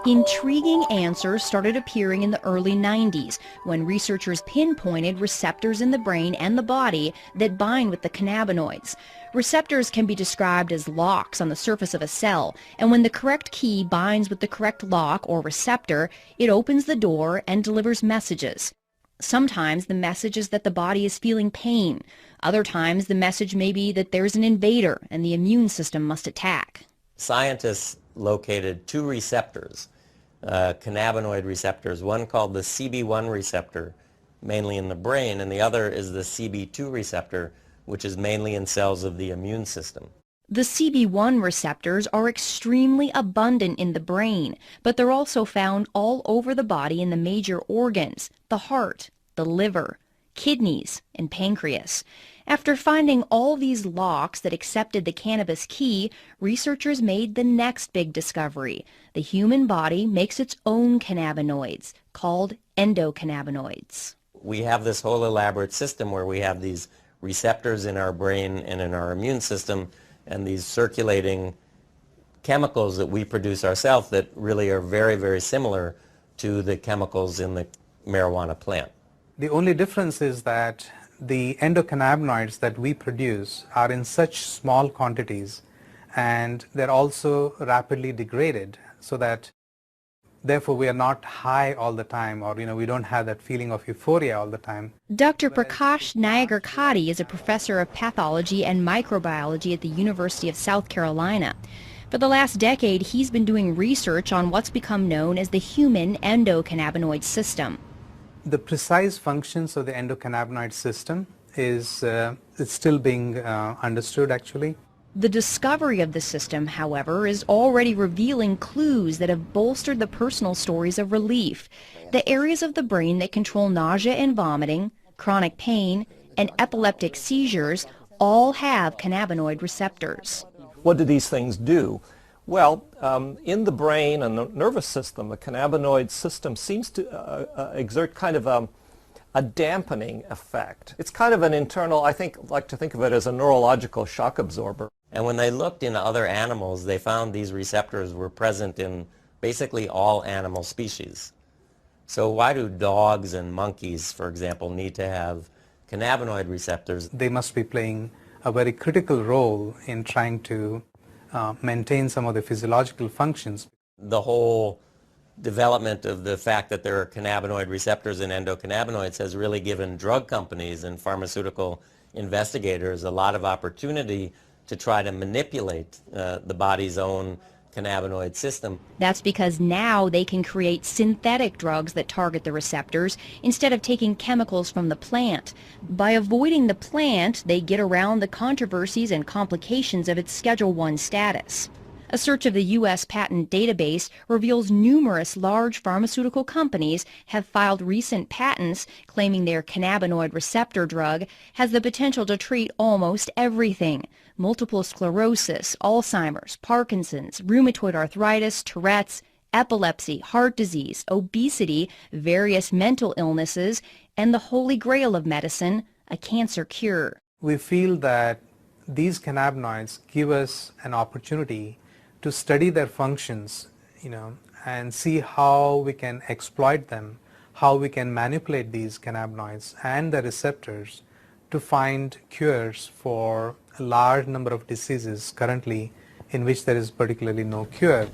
Intriguing answers started appearing in the early 90s when researchers pinpointed receptors in the brain and the body that bind with the cannabinoids. Receptors can be described as locks on the surface of a cell, and when the correct key binds with the correct lock or receptor, it opens the door and delivers messages. Sometimes the message is that the body is feeling pain. Other times the message may be that there's an invader and the immune system must attack. Scientists located 2 receptors, cannabinoid receptors, one called the CB1 receptor, mainly in the brain, and the other is the CB2 receptor, which is mainly in cells of the immune system. The CB1 receptors are extremely abundant in the brain, but they're also found all over the body in the major organs, the heart, the liver, kidneys, and pancreas. After finding all these locks that accepted the cannabis key, researchers made the next big discovery. The human body makes its own cannabinoids, called endocannabinoids. We have this whole elaborate system where we have these receptors in our brain and in our immune system, and these circulating chemicals that we produce ourselves that really are very, very similar to the chemicals in the marijuana plant. The only difference is that the endocannabinoids that we produce are in such small quantities, and they're also rapidly degraded, so that Therefore, we are not high all the time, or we don't have that feeling of euphoria all the time. Dr. Prakash Nagarkatti is a professor of pathology and microbiology at the University of South Carolina. For the last decade, he's been doing research on what's become known as the human endocannabinoid system. The precise functions of the endocannabinoid system is it's still being understood, actually. The discovery of the system, however, is already revealing clues that have bolstered the personal stories of relief. The areas of the brain that control nausea and vomiting, chronic pain, and epileptic seizures all have cannabinoid receptors. What do these things do? Well, in the brain and the nervous system, the cannabinoid system seems to exert kind of a dampening effect. It's kind of an internal, I like to think of it as a neurological shock absorber. And when they looked in other animals, they found these receptors were present in basically all animal species. So why do dogs and monkeys, for example, need to have cannabinoid receptors? They must be playing a very critical role in trying to maintain some of the physiological functions. The whole development of the fact that there are cannabinoid receptors in endocannabinoids has really given drug companies and pharmaceutical investigators a lot of opportunity to try to manipulate the body's own cannabinoid system. That's because now they can create synthetic drugs that target the receptors instead of taking chemicals from the plant. By avoiding the plant, they get around the controversies and complications of its Schedule I status. A search of the U.S. patent database reveals numerous large pharmaceutical companies have filed recent patents claiming their cannabinoid receptor drug has the potential to treat almost everything: multiple sclerosis, Alzheimer's, Parkinson's, rheumatoid arthritis, Tourette's, epilepsy, heart disease, obesity, various mental illnesses, and the holy grail of medicine, a cancer cure. We feel that these cannabinoids give us an opportunity to study their functions, and see how we can exploit them, how we can manipulate these cannabinoids and the receptors to find cures for a large number of diseases currently in which there is particularly no cure.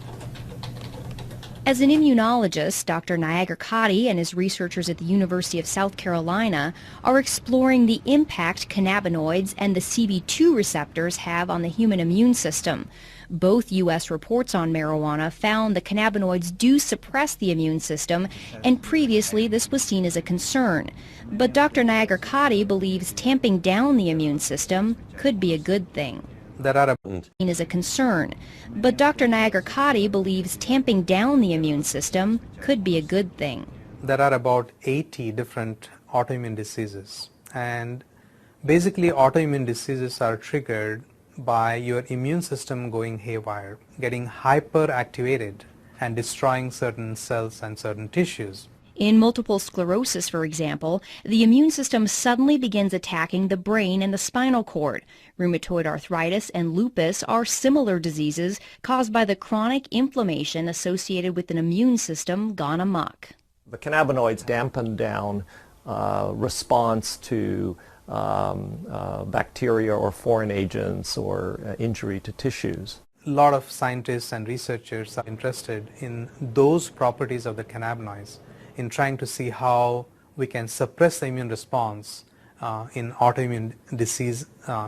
As an immunologist, Dr. Nagarkatti and his researchers at the University of South Carolina are exploring the impact cannabinoids and the CB2 receptors have on the human immune system. Both U.S. reports on marijuana found the cannabinoids do suppress the immune system, and previously this was seen as a concern. But Dr. Nagarkatti believes tamping down the immune system could be a good thing. There are is a concern, but Dr. Nagarkatti believes tamping down the immune system could be a good thing. There are about 80 different autoimmune diseases, and basically autoimmune diseases are triggered by your immune system going haywire, getting hyperactivated and destroying certain cells and certain tissues. In multiple sclerosis, for example, the immune system suddenly begins attacking the brain and the spinal cord. Rheumatoid arthritis and lupus are similar diseases caused by the chronic inflammation associated with an immune system gone amok. The cannabinoids dampen down response to bacteria or foreign agents or injury to tissues. A lot of scientists and researchers are interested in those properties of the cannabinoids, in trying to see how we can suppress the immune response in autoimmune disease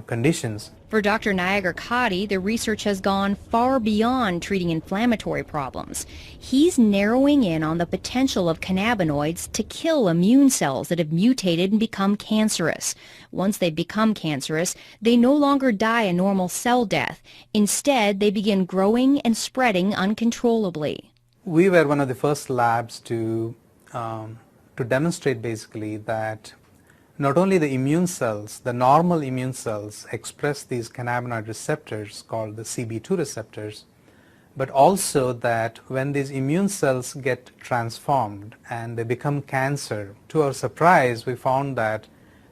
conditions. For Dr. Nagarkatti, the research has gone far beyond treating inflammatory problems. He's narrowing in on the potential of cannabinoids to kill immune cells that have mutated and become cancerous. Once they become cancerous, they no longer die a normal cell death. Instead, they begin growing and spreading uncontrollably. We were one of the first labs to demonstrate basically that not only the immune cells, the normal immune cells express these cannabinoid receptors called the CB2 receptors, but also that when these immune cells get transformed and they become cancer, to our surprise we found that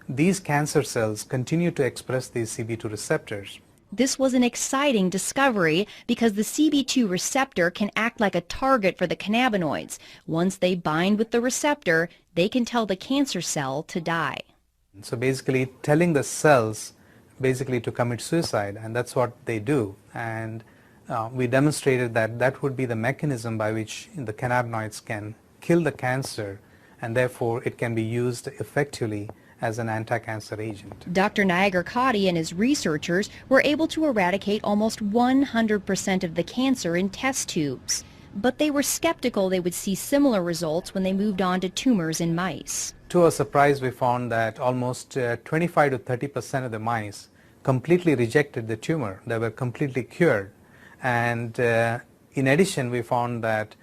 these cancer cells continue to express these CB2 receptors. This was an exciting discovery because the CB2 receptor can act like a target for the cannabinoids. Once they bind with the receptor, they can tell the cancer cell to die. So basically telling the cells basically to commit suicide, and that's what they do. And we demonstrated that that would be the mechanism by which the cannabinoids can kill the cancer, and therefore it can be used effectively as an anti-cancer agent. Dr. Nagarkatti and his researchers were able to eradicate almost 100% of the cancer in test tubes. But they were skeptical they would see similar results when they moved on to tumors in mice. To our surprise, we found that almost 25 to 30% of the mice completely rejected the tumor. They were completely cured. And in addition, we found that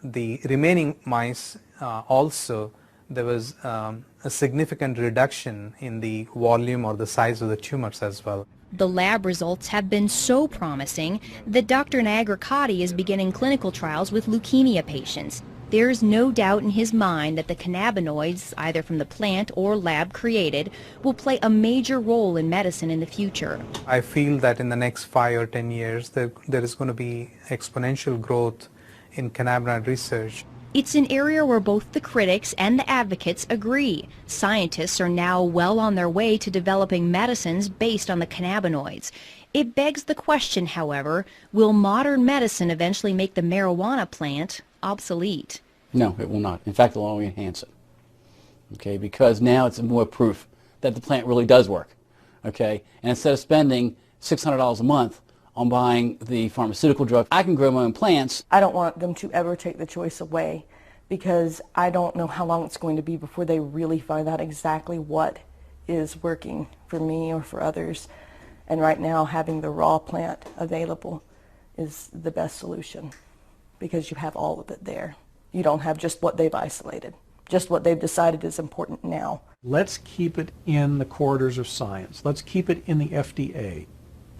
the remaining mice also, there was a significant reduction in the volume or the size of the tumors as well. The lab results have been so promising that Dr. Nagarkatti is beginning clinical trials with leukemia patients. There's no doubt in his mind that the cannabinoids, either from the plant or lab created, will play a major role in medicine in the future. I feel that in the next 5 or 10 years, there is going to be exponential growth in cannabinoid research. It's an area where both the critics and the advocates agree. Scientists are now well on their way to developing medicines based on the cannabinoids. It begs the question, however, will modern medicine eventually make the marijuana plant obsolete? No, it will not. In fact, it will only enhance it. Okay, because now it's more proof that the plant really does work. Okay, and instead of spending $600 a month on buying the pharmaceutical drug, I can grow my own plants. I don't want them to ever take the choice away, because I don't know how long it's going to be before they really find out exactly what is working for me or for others. And right now, having the raw plant available is the best solution, because you have all of it there. You don't have just what they've isolated, just what they've decided is important now. Let's keep it in the corridors of science. Let's keep it in the FDA.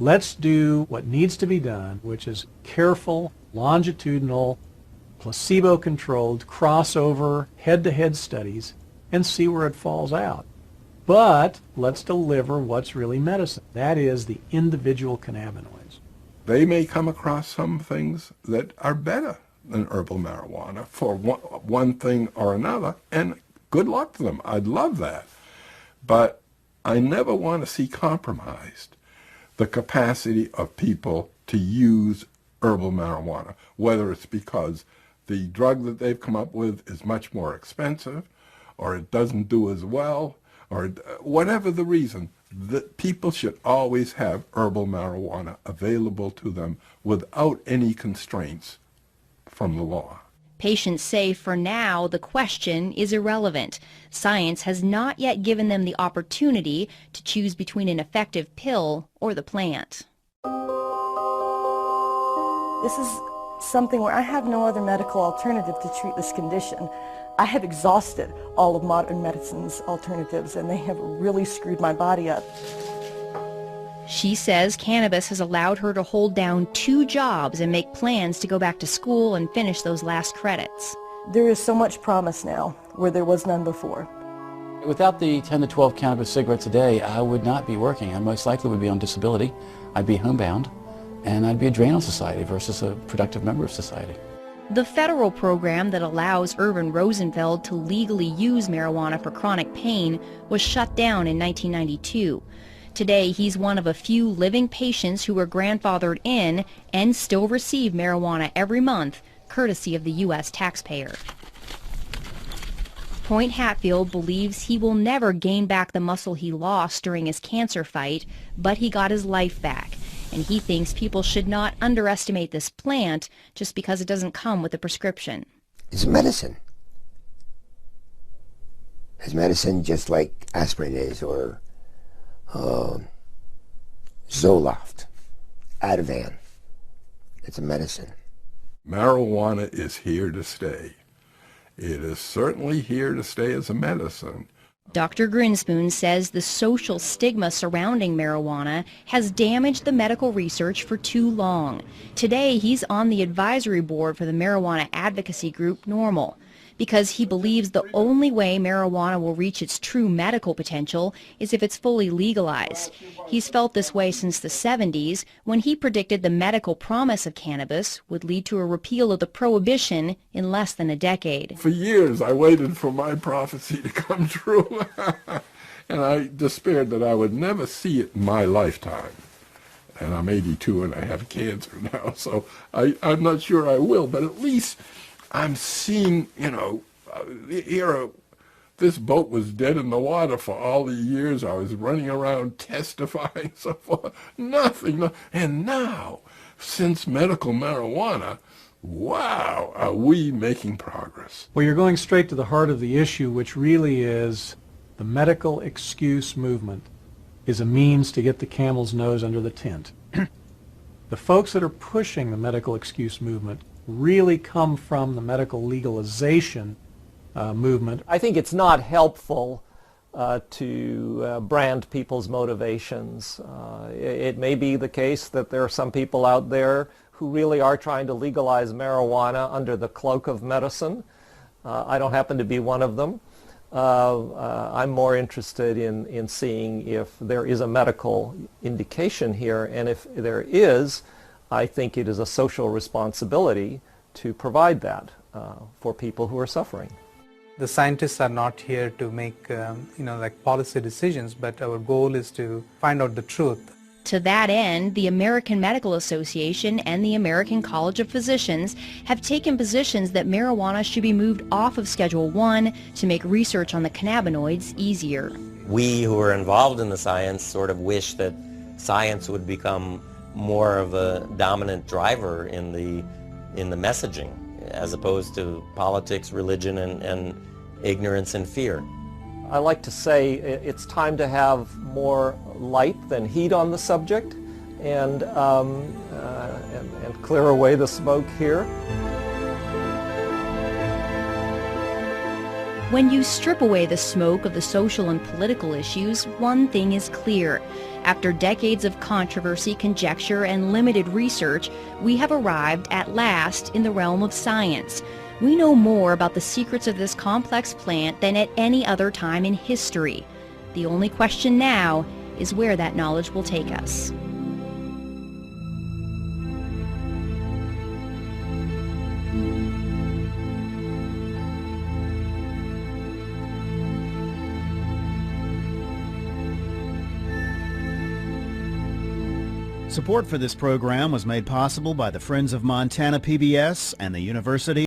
Let's do what needs to be done, which is careful, longitudinal, placebo-controlled, crossover, head-to-head studies, and see where it falls out. But let's deliver what's really medicine. That is the individual cannabinoids. They may come across some things that are better than herbal marijuana for one thing or another, and good luck to them. I'd love that. But I never want to see compromised the capacity of people to use herbal marijuana, whether it's because the drug that they've come up with is much more expensive, or it doesn't do as well, or whatever the reason. That people should always have herbal marijuana available to them without any constraints from the law. Patients say for now the question is irrelevant. Science has not yet given them the opportunity to choose between an effective pill or the plant. This is something where I have no other medical alternative to treat this condition. I have exhausted all of modern medicine's alternatives, and they have really screwed my body up. She says cannabis has allowed her to hold down 2 jobs and make plans to go back to school and finish those last credits. There is so much promise now where there was none before. Without the 10 to 12 cannabis cigarettes a day, I would not be working. I most likely would be on disability. I'd be homebound, and I'd be a drain on society versus a productive member of society. The federal program that allows Irvin Rosenfeld to legally use marijuana for chronic pain was shut down in 1992. Today, he's one of a few living patients who were grandfathered in and still receive marijuana every month, courtesy of the U.S. taxpayer. Point Hatfield believes he will never gain back the muscle he lost during his cancer fight, but he got his life back. And he thinks people should not underestimate this plant just because it doesn't come with a prescription. It's medicine. It's medicine just like aspirin is, or Zoloft, Ativan. It's a medicine. Marijuana is here to stay. It is certainly here to stay as a medicine. Dr. Grinspoon says the social stigma surrounding marijuana has damaged the medical research for too long. Today, he's on the advisory board for the marijuana advocacy group NORML, because he believes the only way marijuana will reach its true medical potential is if it's fully legalized. He's felt this way since the 70s, when he predicted the medical promise of cannabis would lead to a repeal of the prohibition in less than a decade. For years, I waited for my prophecy to come true, and I despaired that I would never see it in my lifetime. and I'm 82 and I have cancer now, so I'm not sure I will, but at least I'm seeing, here this boat was dead in the water for all the years I was running around testifying, so forth. Nothing. And now, since medical marijuana, wow, are we making progress. Well, you're going straight to the heart of the issue, which really is the medical excuse movement is a means to get the camel's nose under the tent. The folks that are pushing the medical excuse movement really come from the medical legalization movement. I think it's not helpful to brand people's motivations. It may be the case that there are some people out there who really are trying to legalize marijuana under the cloak of medicine. I don't happen to be one of them. I'm more interested in seeing if there is a medical indication here, and if there is, I think it is a social responsibility to provide that for people who are suffering. The scientists are not here to make, like policy decisions, but our goal is to find out the truth. To that end, the American Medical Association and the American College of Physicians have taken positions that marijuana should be moved off of Schedule I to make research on the cannabinoids easier. We who are involved in the science sort of wish that science would become more of a dominant driver in the messaging, as opposed to politics, religion, and ignorance and fear. I like to say it's time to have more light than heat on the subject, and clear away the smoke here. When you strip away the smoke of the social and political issues, one thing is clear. After decades of controversy, conjecture, and limited research, we have arrived at last in the realm of science. We know more about the secrets of this complex plant than at any other time in history. The only question now is where that knowledge will take us. Support for this program was made possible by the Friends of Montana PBS and the University